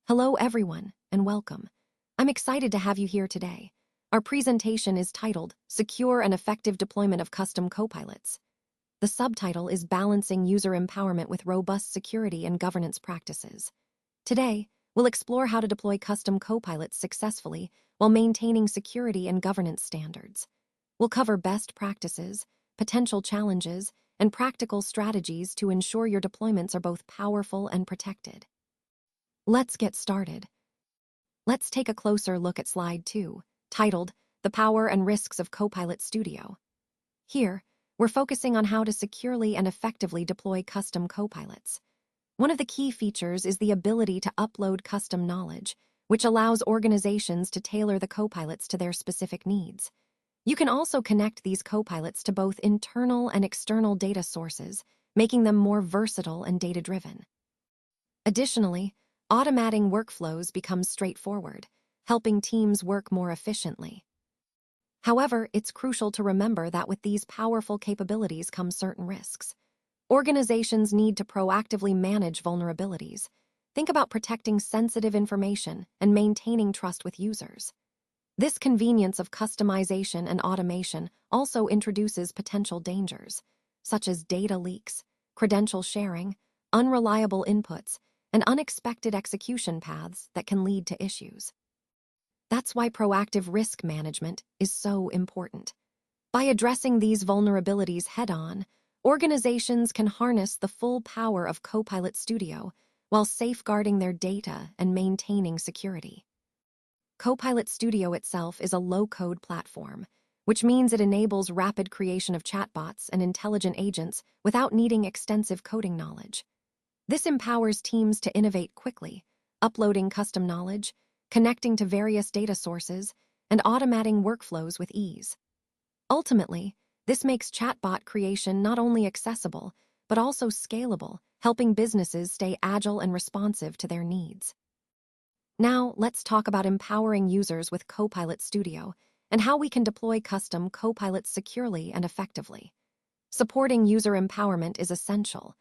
Hello, everyone, and welcome. I'm excited to have you here today. Our presentation is titled Secure and Effective Deployment of Custom Copilots. The subtitle is Balancing User Empowerment with Robust Security and Governance Practices. Today, we'll explore how to deploy custom copilots successfully while maintaining security and governance standards. We'll cover best practices, potential challenges, and practical strategies to ensure your deployments are both powerful and protected. Let's get started. Let's take a closer look at Slide 2, titled The Power and Risks of Copilot Studio. Here, we're focusing on how to securely and effectively deploy custom copilots. One of the key features is the ability to upload custom knowledge, which allows organizations to tailor the copilots to their specific needs. You can also connect these copilots to both internal and external data sources, making them more versatile and data-driven. Additionally, automating workflows becomes straightforward, helping teams work more efficiently. However, it's crucial to remember that with these powerful capabilities come certain risks. Organizations need to proactively manage vulnerabilities. Think about protecting sensitive information and maintaining trust with users. This convenience of customization and automation also introduces potential dangers, such as data leaks, credential sharing, unreliable inputs, and unexpected execution paths that can lead to issues. That's why proactive risk management is so important. By addressing these vulnerabilities head-on, organizations can harness the full power of Copilot Studio while safeguarding their data and maintaining security. Copilot Studio itself is a low-code platform, which means it enables rapid creation of chatbots and intelligent agents without needing extensive coding knowledge. This empowers teams to innovate quickly, uploading custom knowledge, connecting to various data sources, and automating workflows with ease. Ultimately, this makes chatbot creation not only accessible, but also scalable, helping businesses stay agile and responsive to their needs. Now, let's talk about empowering users with Copilot Studio and how we can deploy custom copilots securely and effectively. Supporting user empowerment is essential,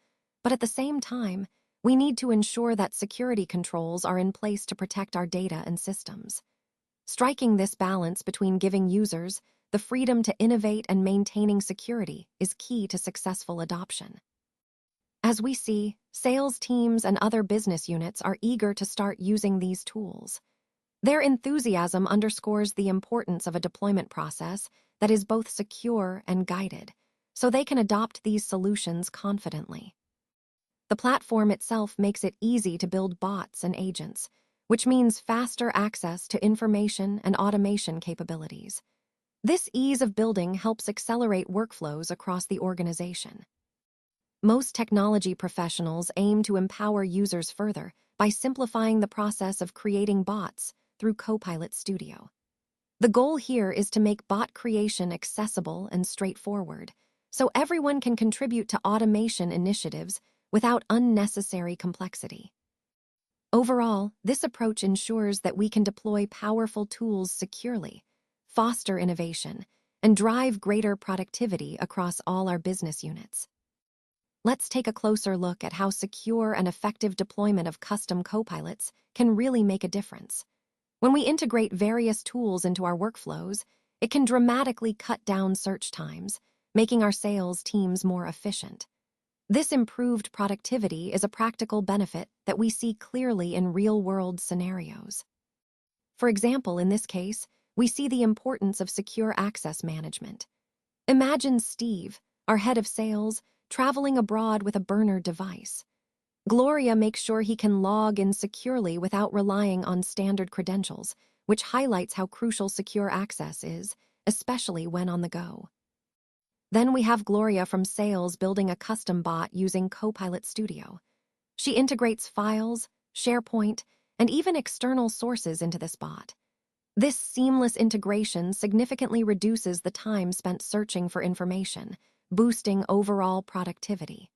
but at the same time, we need to ensure that security controls are in place to protect our data and systems. Striking this balance between giving users the freedom to innovate and maintaining security is key to successful adoption. As we see, sales teams and other business units are eager to start using these tools. Their enthusiasm underscores the importance of a deployment process that is both secure and guided, so they can adopt these solutions confidently. The platform itself makes it easy to build bots and agents, which means faster access to information and automation capabilities. This ease of building helps accelerate workflows across the organization. Most technology professionals aim to empower users further by simplifying the process of creating bots through Copilot Studio. The goal here is to make bot creation accessible and straightforward, so everyone can contribute to automation initiatives without unnecessary complexity. Overall, this approach ensures that we can deploy powerful tools securely, foster innovation, and drive greater productivity across all our business units. Let's take a closer look at how secure and effective deployment of custom copilots can really make a difference. When we integrate various tools into our workflows, it can dramatically cut down search times, making our sales teams more efficient. This improved productivity is a practical benefit that we see clearly in real-world scenarios. For example, in this case, we see the importance of secure access management. Imagine Steve, our head of sales, traveling abroad with a burner device. Gloria makes sure he can log in securely without relying on standard credentials, which highlights how crucial secure access is, especially when on the go. Then we have Gloria from sales building a custom bot using Copilot Studio. She integrates files, SharePoint, and even external sources into this bot. This seamless integration significantly reduces the time spent searching for information, boosting overall productivity.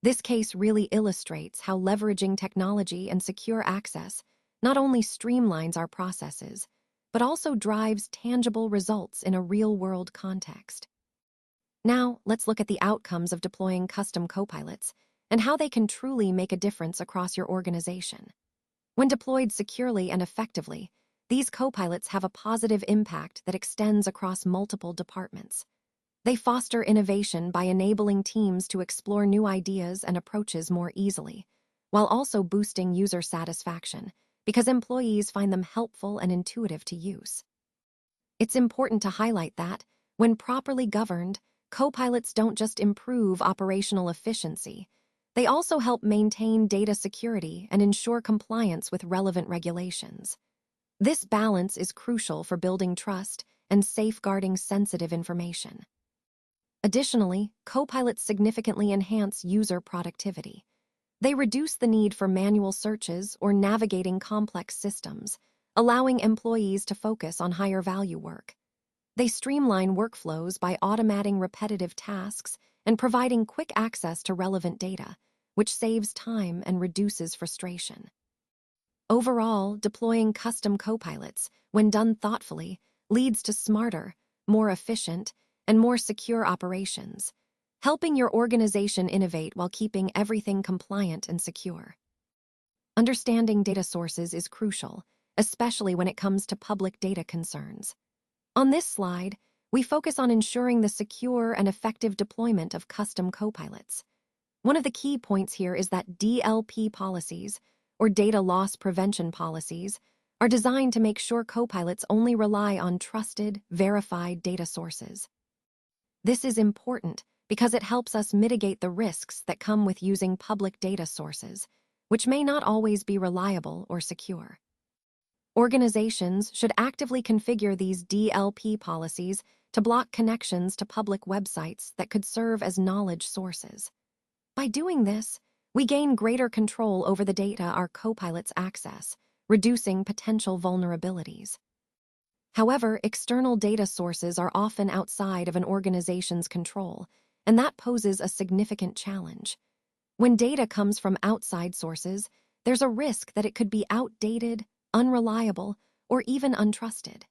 This case really illustrates how leveraging technology and secure access not only streamlines our processes, but also drives tangible results in a real-world context. Now, let's look at the outcomes of deploying custom copilots and how they can truly make a difference across your organization. When deployed securely and effectively, these copilots have a positive impact that extends across multiple departments. They foster innovation by enabling teams to explore new ideas and approaches more easily, while also boosting user satisfaction because employees find them helpful and intuitive to use. It's important to highlight that, when properly governed, copilots don't just improve operational efficiency, they also help maintain data security and ensure compliance with relevant regulations. This balance is crucial for building trust and safeguarding sensitive information. Additionally, copilots significantly enhance user productivity. They reduce the need for manual searches or navigating complex systems, allowing employees to focus on higher-value work. They streamline workflows by automating repetitive tasks and providing quick access to relevant data, which saves time and reduces frustration. Overall, deploying custom copilots, when done thoughtfully, leads to smarter, more efficient, and more secure operations, helping your organization innovate while keeping everything compliant and secure. Understanding data sources is crucial, especially when it comes to public data concerns. On this slide, we focus on ensuring the secure and effective deployment of custom copilots. One of the key points here is that DLP policies, or data loss prevention policies, are designed to make sure copilots only rely on trusted, verified data sources. This is important because it helps us mitigate the risks that come with using public data sources, which may not always be reliable or secure. Organizations should actively configure these DLP policies to block connections to public websites that could serve as knowledge sources. By doing this, we gain greater control over the data our copilots access, reducing potential vulnerabilities. However, external data sources are often outside of an organization's control, and that poses a significant challenge. When data comes from outside sources, there's a risk that it could be outdated, unreliable, or even untrusted.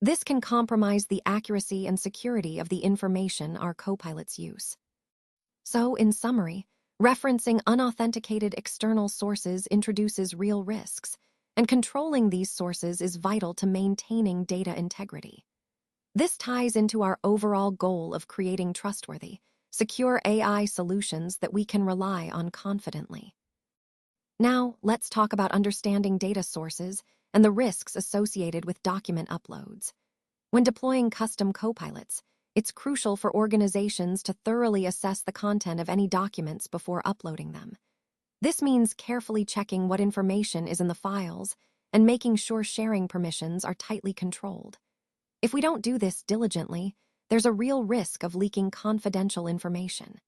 This can compromise the accuracy and security of the information our copilots use. So, in summary, referencing unauthenticated external sources introduces real risks, and controlling these sources is vital to maintaining data integrity. This ties into our overall goal of creating trustworthy, secure AI solutions that we can rely on confidently. Now, let's talk about understanding data sources and the risks associated with document uploads. When deploying custom copilots, it's crucial for organizations to thoroughly assess the content of any documents before uploading them. This means carefully checking what information is in the files and making sure sharing permissions are tightly controlled. If we don't do this diligently, there's a real risk of leaking confidential information.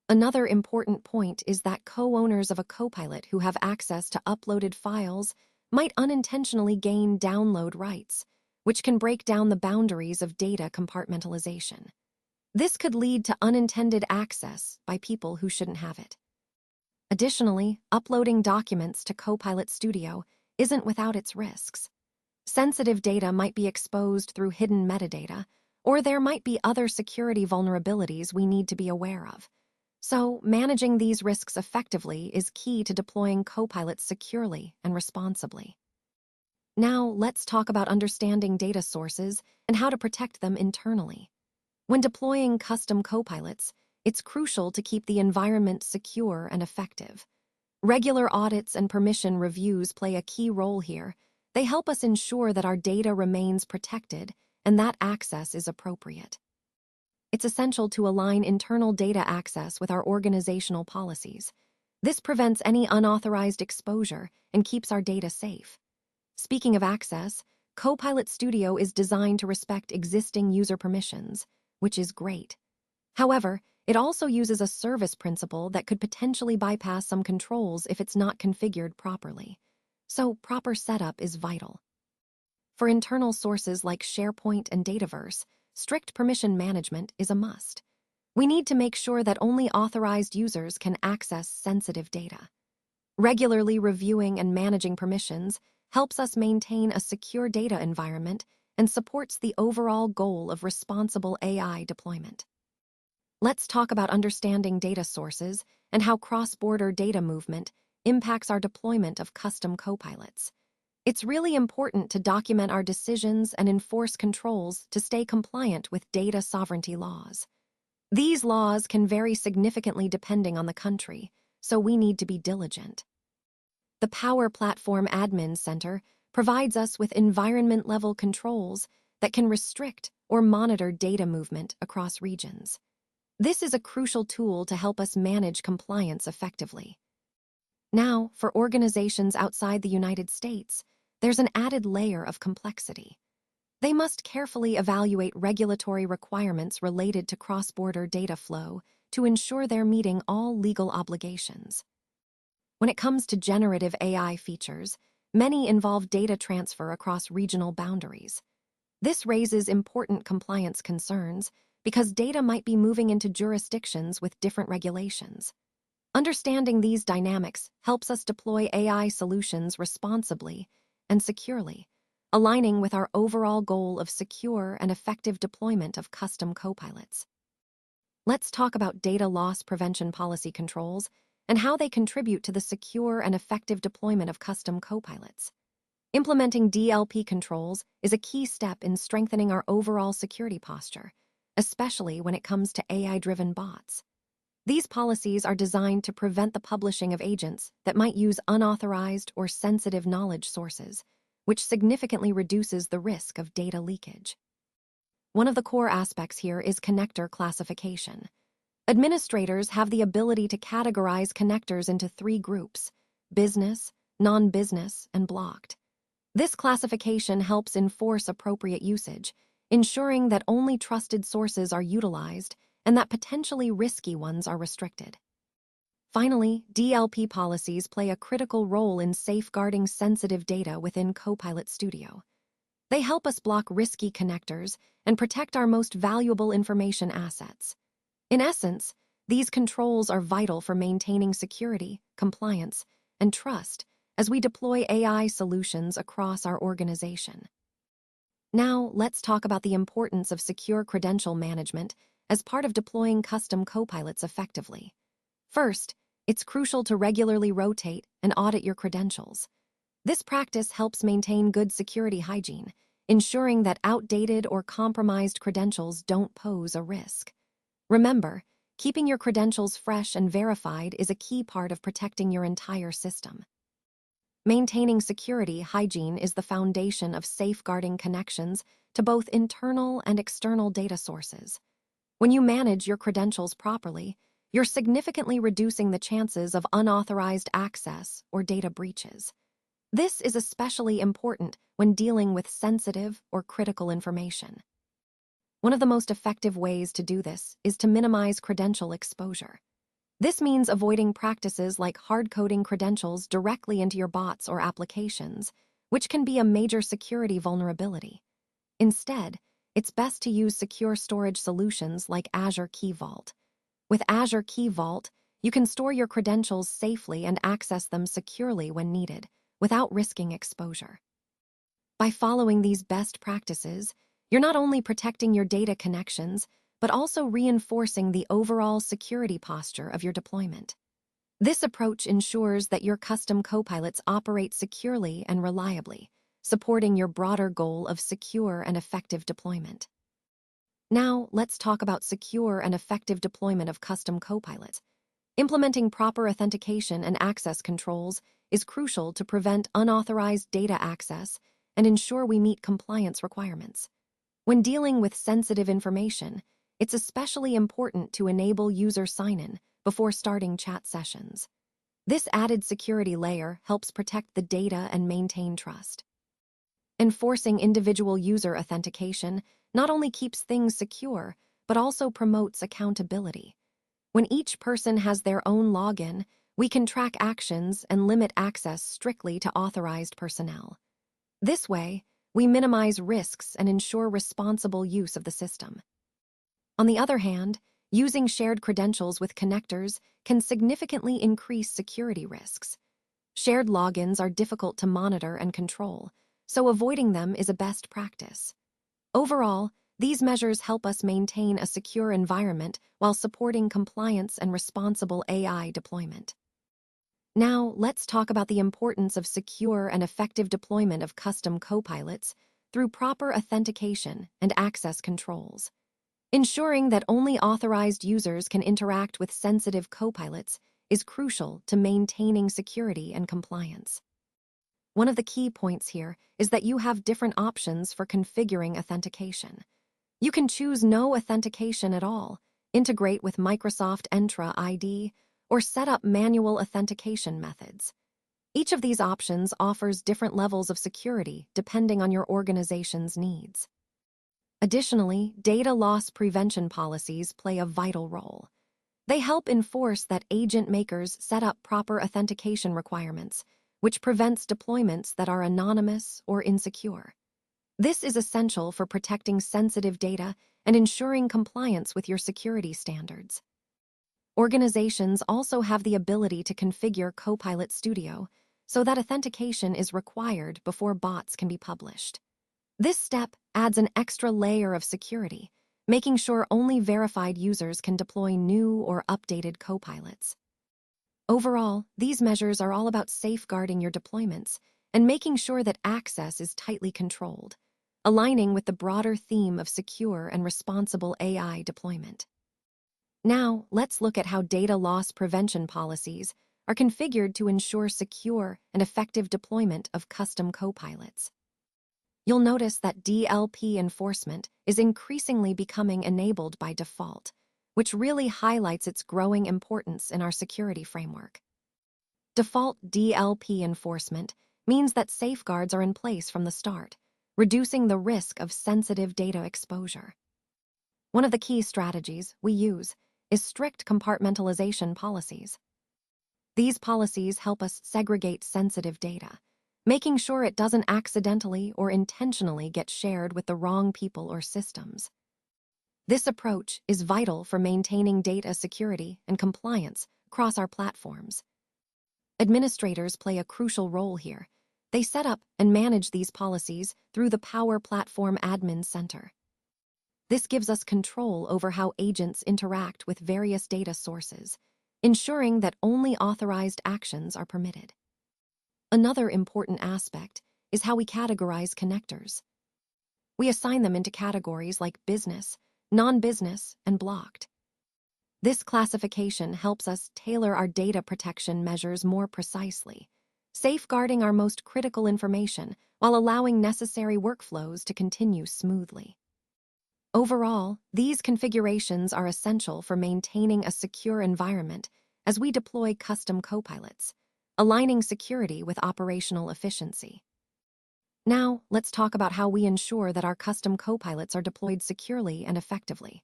Another important point is that co-owners of a copilot who have access to uploaded files might unintentionally gain download rights, which can break down the boundaries of data compartmentalization. This could lead to unintended access by people who shouldn't have it. Additionally, uploading documents to Copilot Studio isn't without its risks. Sensitive data might be exposed through hidden metadata, or there might be other security vulnerabilities we need to be aware of. So, managing these risks effectively is key to deploying copilots securely and responsibly. Now, let's talk about understanding data sources and how to protect them internally. When deploying custom copilots, it's crucial to keep the environment secure and effective. Regular audits and permission reviews play a key role here. They help us ensure that our data remains protected and that access is appropriate. It's essential to align internal data access with our organizational policies. This prevents any unauthorized exposure and keeps our data safe. Speaking of access, Copilot Studio is designed to respect existing user permissions, which is great. However, it also uses a service principle that could potentially bypass some controls if it's not configured properly. So, proper setup is vital. For internal sources like SharePoint and Dataverse, strict permission management is a must. We need to make sure that only authorized users can access sensitive data. Regularly reviewing and managing permissions helps us maintain a secure data environment and supports the overall goal of responsible AI deployment. Let's talk about understanding data sources and how cross-border data movement impacts our deployment of custom copilots. It's really important to document our decisions and enforce controls to stay compliant with data sovereignty laws. These laws can vary significantly depending on the country, so we need to be diligent. The Power Platform Admin Center provides us with environment-level controls that can restrict or monitor data movement across regions. This is a crucial tool to help us manage compliance effectively. Now, for organizations outside the United States, there's an added layer of complexity. They must carefully evaluate regulatory requirements related to cross-border data flow to ensure they're meeting all legal obligations. When it comes to generative AI features, many involve data transfer across regional boundaries. This raises important compliance concerns because data might be moving into jurisdictions with different regulations. Understanding these dynamics helps us deploy AI solutions responsibly and securely, aligning with our overall goal of secure and effective deployment of custom copilots. Let's talk about data loss prevention policy controls and how they contribute to the secure and effective deployment of custom copilots. Implementing DLP controls is a key step in strengthening our overall security posture, especially when it comes to AI-driven bots. These policies are designed to prevent the publishing of agents that might use unauthorized or sensitive knowledge sources, which significantly reduces the risk of data leakage. One of the core aspects here is connector classification. Administrators have the ability to categorize connectors into 3 groups: business, non-business, and blocked. This classification helps enforce appropriate usage, ensuring that only trusted sources are utilized and that potentially risky ones are restricted. Finally, DLP policies play a critical role in safeguarding sensitive data within Copilot Studio. They help us block risky connectors and protect our most valuable information assets. In essence, these controls are vital for maintaining security, compliance, and trust as we deploy AI solutions across our organization. Now, let's talk about the importance of secure credential management as part of deploying custom copilots effectively. First, it's crucial to regularly rotate and audit your credentials. This practice helps maintain good security hygiene, ensuring that outdated or compromised credentials don't pose a risk. Remember, keeping your credentials fresh and verified is a key part of protecting your entire system. Maintaining security hygiene is the foundation of safeguarding connections to both internal and external data sources. When you manage your credentials properly, you're significantly reducing the chances of unauthorized access or data breaches. This is especially important when dealing with sensitive or critical information. One of the most effective ways to do this is to minimize credential exposure. This means avoiding practices like hard-coding credentials directly into your bots or applications, which can be a major security vulnerability. Instead, it's best to use secure storage solutions like Azure Key Vault. With Azure Key Vault, you can store your credentials safely and access them securely when needed, without risking exposure. By following these best practices, you're not only protecting your data connections, but also reinforcing the overall security posture of your deployment. This approach ensures that your custom copilots operate securely and reliably, supporting your broader goal of secure and effective deployment. Now, let's talk about secure and effective deployment of custom copilots. Implementing proper authentication and access controls is crucial to prevent unauthorized data access and ensure we meet compliance requirements. When dealing with sensitive information, it's especially important to enable user sign-in before starting chat sessions. This added security layer helps protect the data and maintain trust. Enforcing individual user authentication not only keeps things secure, but also promotes accountability. When each person has their own login, we can track actions and limit access strictly to authorized personnel. This way, we minimize risks and ensure responsible use of the system. On the other hand, using shared credentials with connectors can significantly increase security risks. Shared logins are difficult to monitor and control, so avoiding them is a best practice. Overall, these measures help us maintain a secure environment while supporting compliance and responsible AI deployment. Now, let's talk about the importance of secure and effective deployment of custom copilots through proper authentication and access controls. Ensuring that only authorized users can interact with sensitive copilots is crucial to maintaining security and compliance. One of the key points here is that you have different options for configuring authentication. You can choose no authentication at all, integrate with Microsoft Entra ID, or set up manual authentication methods. Each of these options offers different levels of security depending on your organization's needs. Additionally, data loss prevention policies play a vital role. They help enforce that agent makers set up proper authentication requirements, which prevents deployments that are anonymous or insecure. This is essential for protecting sensitive data and ensuring compliance with your security standards. Organizations also have the ability to configure Copilot Studio so that authentication is required before bots can be published. This step adds an extra layer of security, making sure only verified users can deploy new or updated copilots. Overall, these measures are all about safeguarding your deployments and making sure that access is tightly controlled, aligning with the broader theme of secure and responsible AI deployment. Now, let's look at how data loss prevention policies are configured to ensure secure and effective deployment of custom copilots. You'll notice that DLP enforcement is increasingly becoming enabled by default, which really highlights its growing importance in our security framework. Default DLP enforcement means that safeguards are in place from the start, reducing the risk of sensitive data exposure. One of the key strategies we use is strict compartmentalization policies. These policies help us segregate sensitive data, making sure it doesn't accidentally or intentionally get shared with the wrong people or systems. This approach is vital for maintaining data security and compliance across our platforms. Administrators play a crucial role here. They set up and manage these policies through the Power Platform Admin Center. This gives us control over how agents interact with various data sources, ensuring that only authorized actions are permitted. Another important aspect is how we categorize connectors. We assign them into categories like business, non-business, and blocked. This classification helps us tailor our data protection measures more precisely, safeguarding our most critical information while allowing necessary workflows to continue smoothly. Overall, these configurations are essential for maintaining a secure environment as we deploy custom copilots, aligning security with operational efficiency. Now, let's talk about how we ensure that our custom copilots are deployed securely and effectively.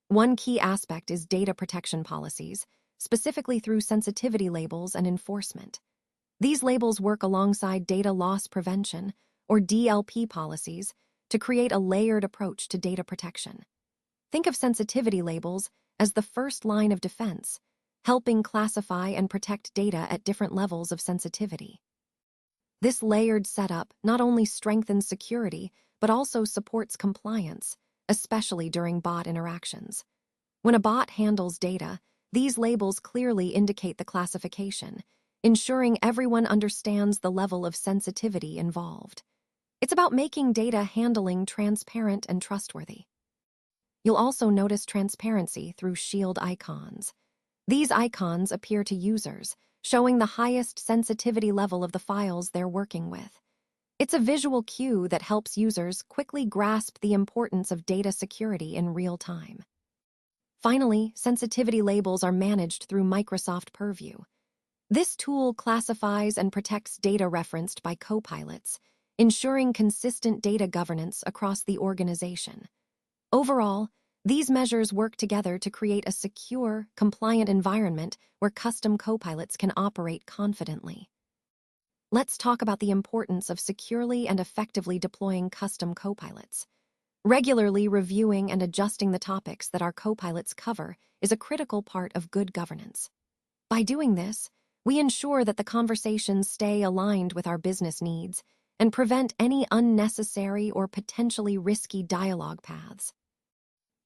One key aspect is data protection policies, specifically through sensitivity labels and enforcement. These labels work alongside data loss prevention, or DLP policies, to create a layered approach to data protection. Think of sensitivity labels as the first line of defense, helping classify and protect data at different levels of sensitivity. This layered setup not only strengthens security, but also supports compliance, especially during bot interactions. When a bot handles data, these labels clearly indicate the classification, ensuring everyone understands the level of sensitivity involved. It's about making data handling transparent and trustworthy. You'll also notice transparency through shield icons. These icons appear to users, showing the highest sensitivity level of the files they're working with. It's a visual cue that helps users quickly grasp the importance of data security in real time. Finally, sensitivity labels are managed through Microsoft Purview. This tool classifies and protects data referenced by copilots, ensuring consistent data governance across the organization. Overall, these measures work together to create a secure, compliant environment where custom copilots can operate confidently. Let's talk about the importance of securely and effectively deploying custom copilots. Regularly reviewing and adjusting the topics that our copilots cover is a critical part of good governance. By doing this, we ensure that the conversations stay aligned with our business needs and prevent any unnecessary or potentially risky dialogue paths.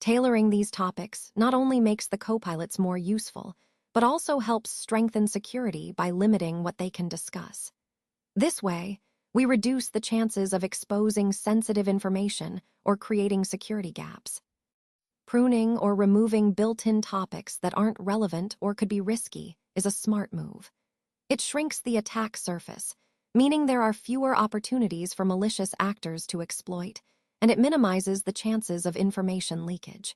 Tailoring these topics not only makes the copilots more useful, but also helps strengthen security by limiting what they can discuss. This way, we reduce the chances of exposing sensitive information or creating security gaps. Pruning or removing built-in topics that aren't relevant or could be risky is a smart move. It shrinks the attack surface, meaning there are fewer opportunities for malicious actors to exploit, and it minimizes the chances of information leakage.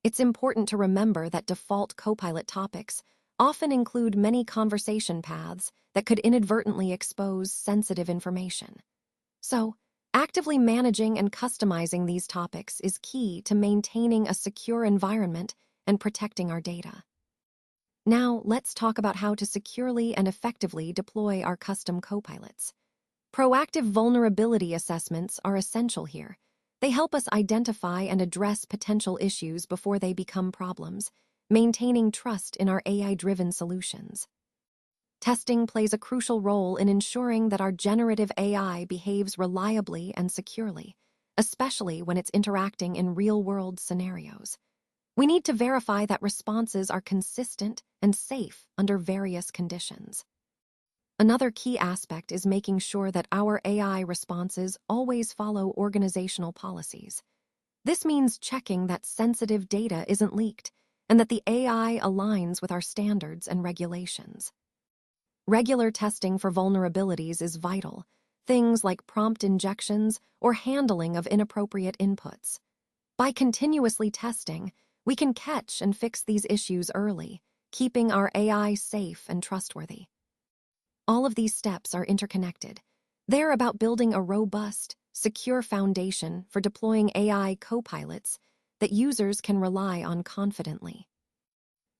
It's important to remember that default Copilot topics often include many conversation paths that could inadvertently expose sensitive information. So, actively managing and customizing these topics is key to maintaining a secure environment and protecting our data. Now, let's talk about how to securely and effectively deploy our custom Copilots. Proactive vulnerability assessments are essential here. They help us identify and address potential issues before they become problems, maintaining trust in our AI-driven solutions. Testing plays a crucial role in ensuring that our generative AI behaves reliably and securely, especially when it's interacting in real-world scenarios. We need to verify that responses are consistent and safe under various conditions. Another key aspect is making sure that our AI responses always follow organizational policies. This means checking that sensitive data isn't leaked and that the AI aligns with our standards and regulations. Regular testing for vulnerabilities is vital, things like prompt injections or handling of inappropriate inputs. By continuously testing, we can catch and fix these issues early, keeping our AI safe and trustworthy. All of these steps are interconnected. They're about building a robust, secure foundation for deploying AI copilots that users can rely on confidently.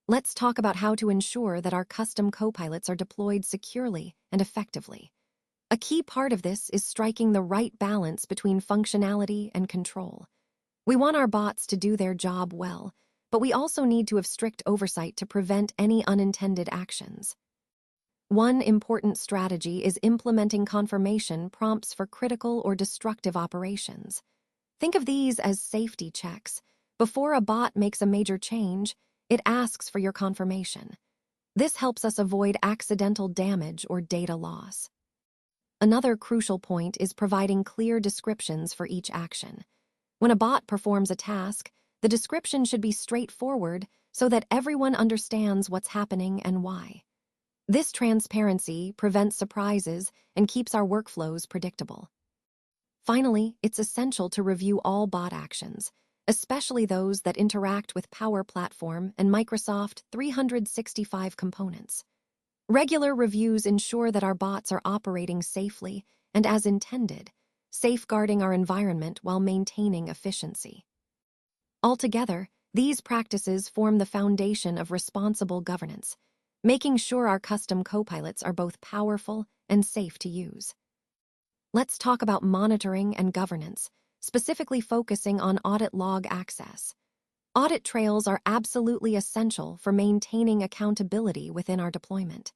Let's talk about how to ensure that our custom copilots are deployed securely and effectively. A key part of this is striking the right balance between functionality and control. We want our bots to do their job well, but we also need to have strict oversight to prevent any unintended actions. One important strategy is implementing confirmation prompts for critical or destructive operations. Think of these as safety checks. Before a bot makes a major change, it asks for your confirmation. This helps us avoid accidental damage or data loss. Another crucial point is providing clear descriptions for each action. When a bot performs a task, the description should be straightforward so that everyone understands what's happening and why. This transparency prevents surprises and keeps our workflows predictable. Finally, it's essential to review all bot actions, especially those that interact with Power Platform and Microsoft 365 components. Regular reviews ensure that our bots are operating safely and as intended, safeguarding our environment while maintaining efficiency. Altogether, these practices form the foundation of responsible governance, making sure our custom copilots are both powerful and safe to use. Let's talk about monitoring and governance, specifically focusing on audit log access. Audit trails are absolutely essential for maintaining accountability within our deployment.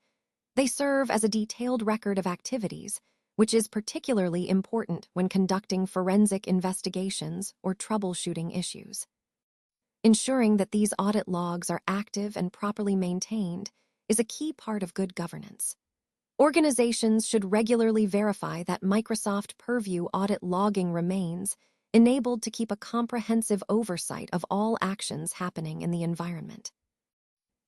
They serve as a detailed record of activities, which is particularly important when conducting forensic investigations or troubleshooting issues. Ensuring that these audit logs are active and properly maintained is a key part of good governance. Organizations should regularly verify that Microsoft Purview audit logging remains enabled to keep a comprehensive oversight of all actions happening in the environment.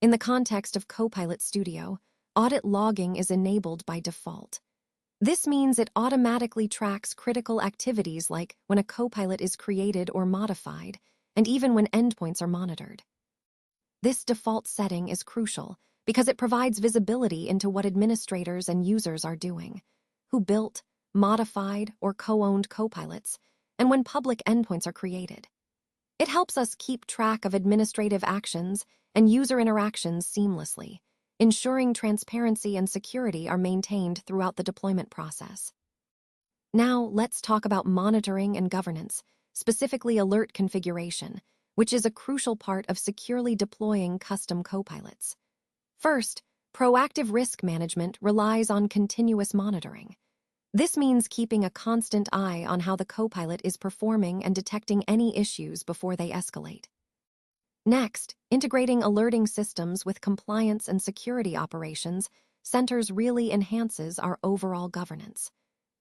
In the context of Copilot Studio, audit logging is enabled by default. This means it automatically tracks critical activities like when a Copilot is created or modified, and even when endpoints are monitored. This default setting is crucial because it provides visibility into what administrators and users are doing, who built, modified, or co-owned Copilots, and when public endpoints are created. It helps us keep track of administrative actions and user interactions seamlessly, ensuring transparency and security are maintained throughout the deployment process. Now, let's talk about monitoring and governance, specifically alert configuration, which is a crucial part of securely deploying custom Copilots. First, proactive risk management relies on continuous monitoring. This means keeping a constant eye on how the Copilot is performing and detecting any issues before they escalate. Next, integrating alerting systems with compliance and security operations centers really enhances our overall governance.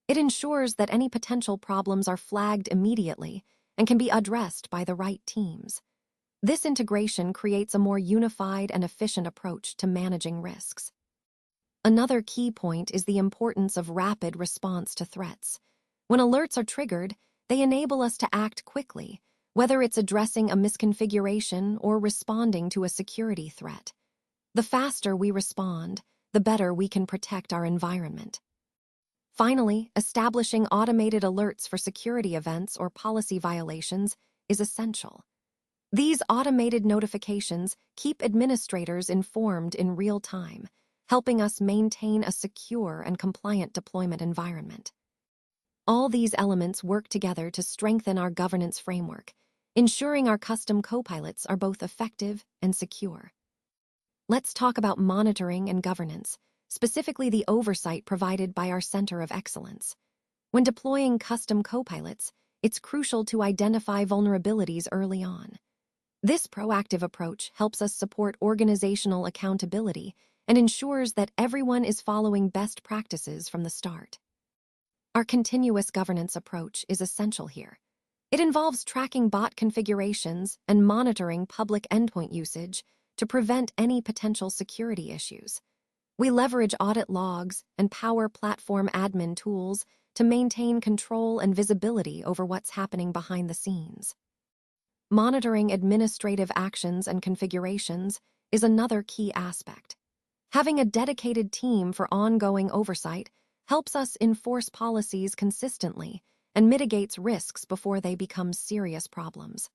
It ensures that any potential problems are flagged immediately and can be addressed by the right teams. This integration creates a more unified and efficient approach to managing risks. Another key point is the importance of rapid response to threats. When alerts are triggered, they enable us to act quickly, whether it's addressing a misconfiguration or responding to a security threat. The faster we respond, the better we can protect our environment. Finally, establishing automated alerts for security events or policy violations is essential. These automated notifications keep administrators informed in real time, helping us maintain a secure and compliant deployment environment. All these elements work together to strengthen our governance framework, ensuring our custom copilots are both effective and secure. Let's talk about monitoring and governance, specifically the oversight provided by our Center of Excellence. When deploying custom copilots, it's crucial to identify vulnerabilities early on. This proactive approach helps us support organizational accountability and ensures that everyone is following best practices from the start. Our continuous governance approach is essential here. It involves tracking bot configurations and monitoring public endpoint usage to prevent any potential security issues. We leverage audit logs and Power Platform admin tools to maintain control and visibility over what's happening behind the scenes. Monitoring administrative actions and configurations is another key aspect. Having a dedicated team for ongoing oversight helps us enforce policies consistently and mitigates risks before they become serious problems.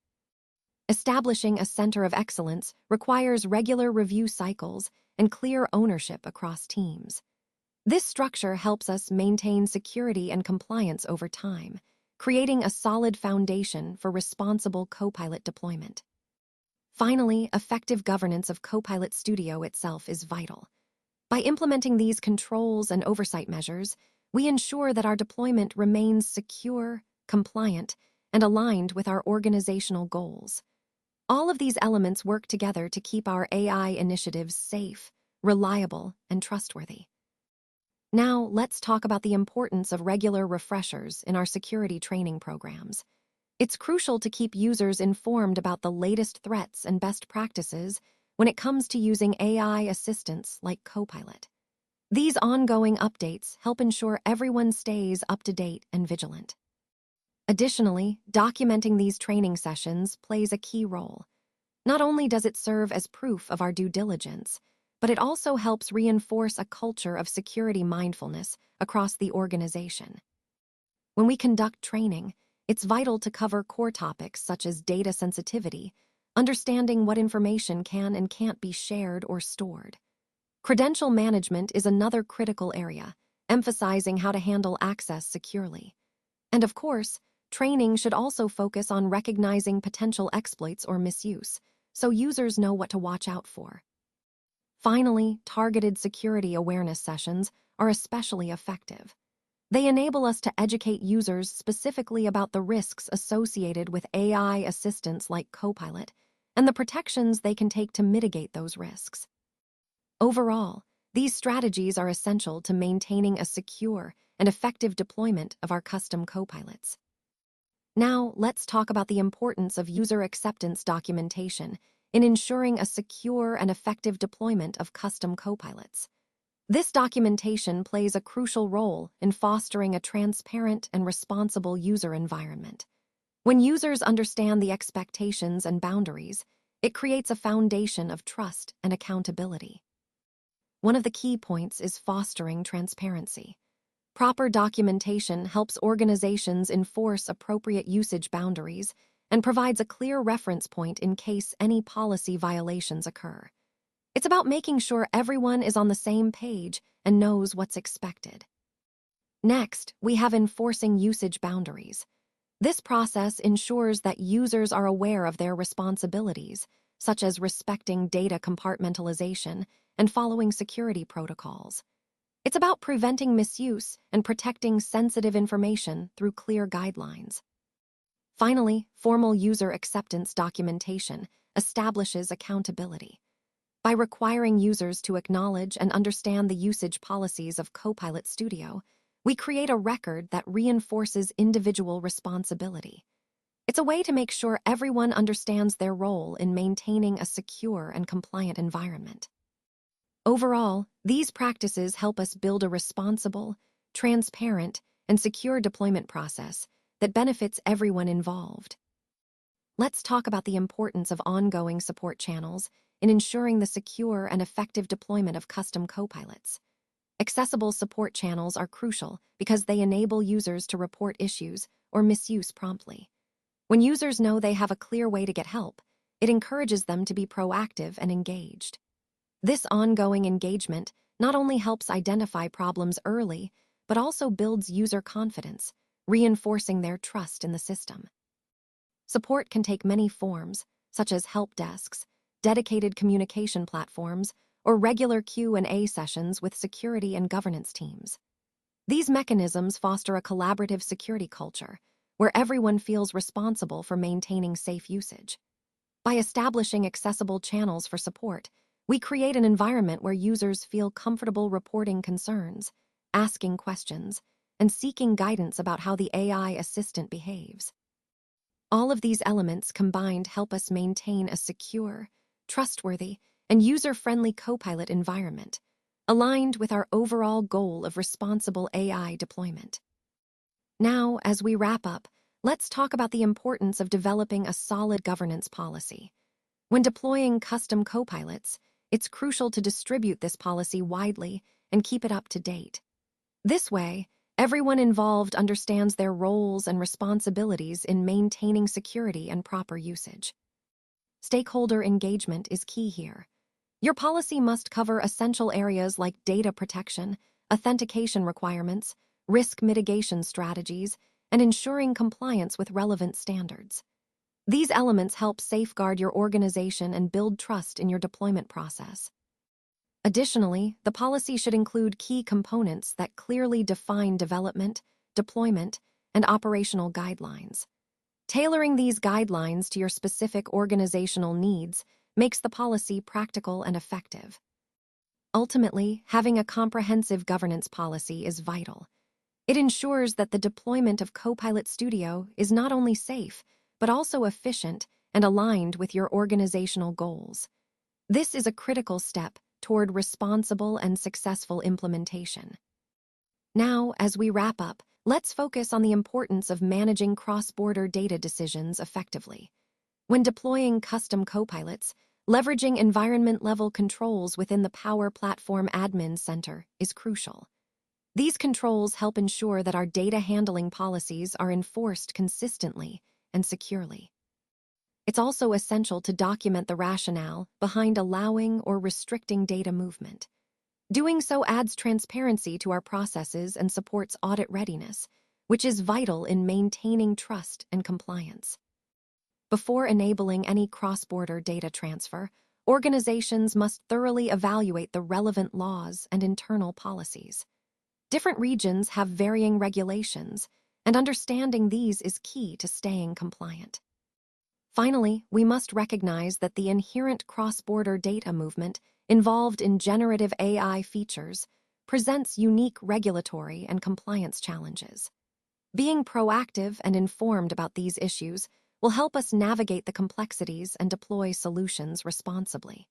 Establishing a center of excellence requires regular review cycles and clear ownership across teams. This structure helps us maintain security and compliance over time, creating a solid foundation for responsible Copilot deployment. Finally, effective governance of Copilot Studio itself is vital. By implementing these controls and oversight measures, we ensure that our deployment remains secure, compliant, and aligned with our organizational goals. All of these elements work together to keep our AI initiatives safe, reliable, and trustworthy. Now, let's talk about the importance of regular refreshers in our security training programs. It's crucial to keep users informed about the latest threats and best practices when it comes to using AI assistants like Copilot. These ongoing updates help ensure everyone stays up to date and vigilant. Additionally, documenting these training sessions plays a key role. Not only does it serve as proof of our due diligence, but it also helps reinforce a culture of security mindfulness across the organization. When we conduct training, it's vital to cover core topics such as data sensitivity, understanding what information can and can't be shared or stored. Credential management is another critical area, emphasizing how to handle access securely. And of course, training should also focus on recognizing potential exploits or misuse, so users know what to watch out for. Finally, targeted security awareness sessions are especially effective. They enable us to educate users specifically about the risks associated with AI assistants like Copilot and the protections they can take to mitigate those risks. Overall, these strategies are essential to maintaining a secure and effective deployment of our custom copilots. Now, let's talk about the importance of user acceptance documentation in ensuring a secure and effective deployment of custom copilots. This documentation plays a crucial role in fostering a transparent and responsible user environment. When users understand the expectations and boundaries, it creates a foundation of trust and accountability. One of the key points is fostering transparency. Proper documentation helps organizations enforce appropriate usage boundaries and provides a clear reference point in case any policy violations occur. It's about making sure everyone is on the same page and knows what's expected. Next, we have enforcing usage boundaries. This process ensures that users are aware of their responsibilities, such as respecting data compartmentalization and following security protocols. It's about preventing misuse and protecting sensitive information through clear guidelines. Finally, formal user acceptance documentation establishes accountability. By requiring users to acknowledge and understand the usage policies of Copilot Studio, we create a record that reinforces individual responsibility. It's a way to make sure everyone understands their role in maintaining a secure and compliant environment. Overall, these practices help us build a responsible, transparent, and secure deployment process that benefits everyone involved. Let's talk about the importance of ongoing support channels in ensuring the secure and effective deployment of custom copilots. Accessible support channels are crucial because they enable users to report issues or misuse promptly. When users know they have a clear way to get help, it encourages them to be proactive and engaged. This ongoing engagement not only helps identify problems early, but also builds user confidence, reinforcing their trust in the system. Support can take many forms, such as help desks, dedicated communication platforms, or regular Q&A sessions with security and governance teams. These mechanisms foster a collaborative security culture, where everyone feels responsible for maintaining safe usage. By establishing accessible channels for support, we create an environment where users feel comfortable reporting concerns, asking questions, and seeking guidance about how the AI assistant behaves. All of these elements combined help us maintain a secure, trustworthy, and user-friendly Copilot environment, aligned with our overall goal of responsible AI deployment. Now, as we wrap up, let's talk about the importance of developing a solid governance policy. When deploying custom copilots, it's crucial to distribute this policy widely and keep it up to date. This way, everyone involved understands their roles and responsibilities in maintaining security and proper usage. Stakeholder engagement is key here. Your policy must cover essential areas like data protection, authentication requirements, risk mitigation strategies, and ensuring compliance with relevant standards. These elements help safeguard your organization and build trust in your deployment process. Additionally, the policy should include key components that clearly define development, deployment, and operational guidelines. Tailoring these guidelines to your specific organizational needs makes the policy practical and effective. Ultimately, having a comprehensive governance policy is vital. It ensures that the deployment of Copilot Studio is not only safe, but also efficient and aligned with your organizational goals. This is a critical step toward responsible and successful implementation. Now, as we wrap up, let's focus on the importance of managing cross-border data decisions effectively. When deploying custom copilots, leveraging environment-level controls within the Power Platform Admin Center is crucial. These controls help ensure that our data handling policies are enforced consistently and securely. It's also essential to document the rationale behind allowing or restricting data movement. Doing so adds transparency to our processes and supports audit readiness, which is vital in maintaining trust and compliance. Before enabling any cross-border data transfer, organizations must thoroughly evaluate the relevant laws and internal policies. Different regions have varying regulations, and understanding these is key to staying compliant. Finally, we must recognize that the inherent cross-border data movement involved in generative AI features presents unique regulatory and compliance challenges. Being proactive and informed about these issues will help us navigate the complexities and deploy solutions responsibly.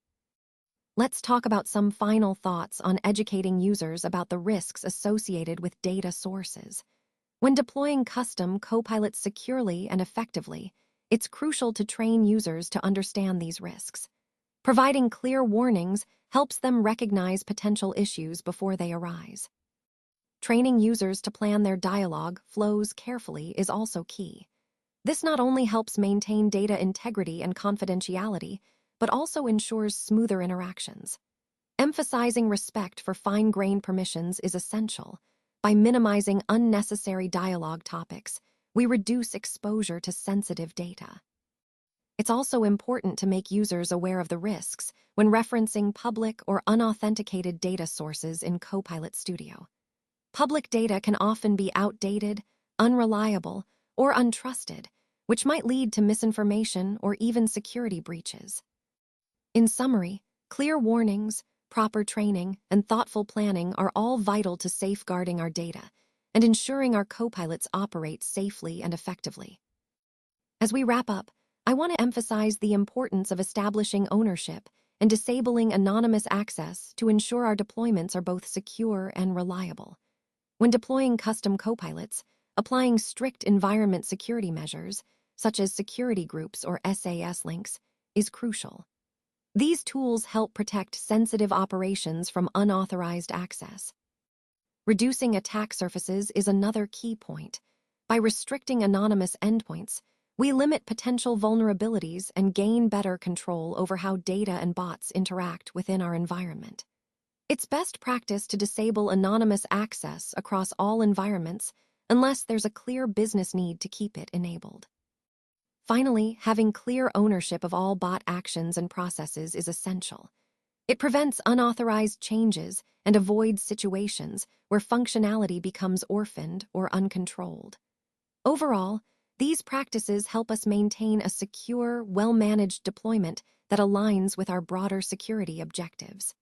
Let's talk about some final thoughts on educating users about the risks associated with data sources. When deploying custom copilots securely and effectively, it's crucial to train users to understand these risks. Providing clear warnings helps them recognize potential issues before they arise. Training users to plan their dialogue flows carefully is also key. This not only helps maintain data integrity and confidentiality, but also ensures smoother interactions. Emphasizing respect for fine-grained permissions is essential. By minimizing unnecessary dialogue topics, we reduce exposure to sensitive data. It's also important to make users aware of the risks when referencing public or unauthenticated data sources in Copilot Studio. Public data can often be outdated, unreliable, or untrusted, which might lead to misinformation or even security breaches. In summary, clear warnings, proper training, and thoughtful planning are all vital to safeguarding our data and ensuring our copilots operate safely and effectively. As we wrap up, I want to emphasize the importance of establishing ownership and disabling anonymous access to ensure our deployments are both secure and reliable. When deploying custom copilots, applying strict environment security measures, such as security groups or SAS links, is crucial. These tools help protect sensitive operations from unauthorized access. Reducing attack surfaces is another key point. By restricting anonymous endpoints, we limit potential vulnerabilities and gain better control over how data and bots interact within our environment. It's best practice to disable anonymous access across all environments unless there's a clear business need to keep it enabled. Finally, having clear ownership of all bot actions and processes is essential. It prevents unauthorized changes and avoids situations where functionality becomes orphaned or uncontrolled. Overall, these practices help us maintain a secure, well-managed deployment that aligns with our broader security objectives.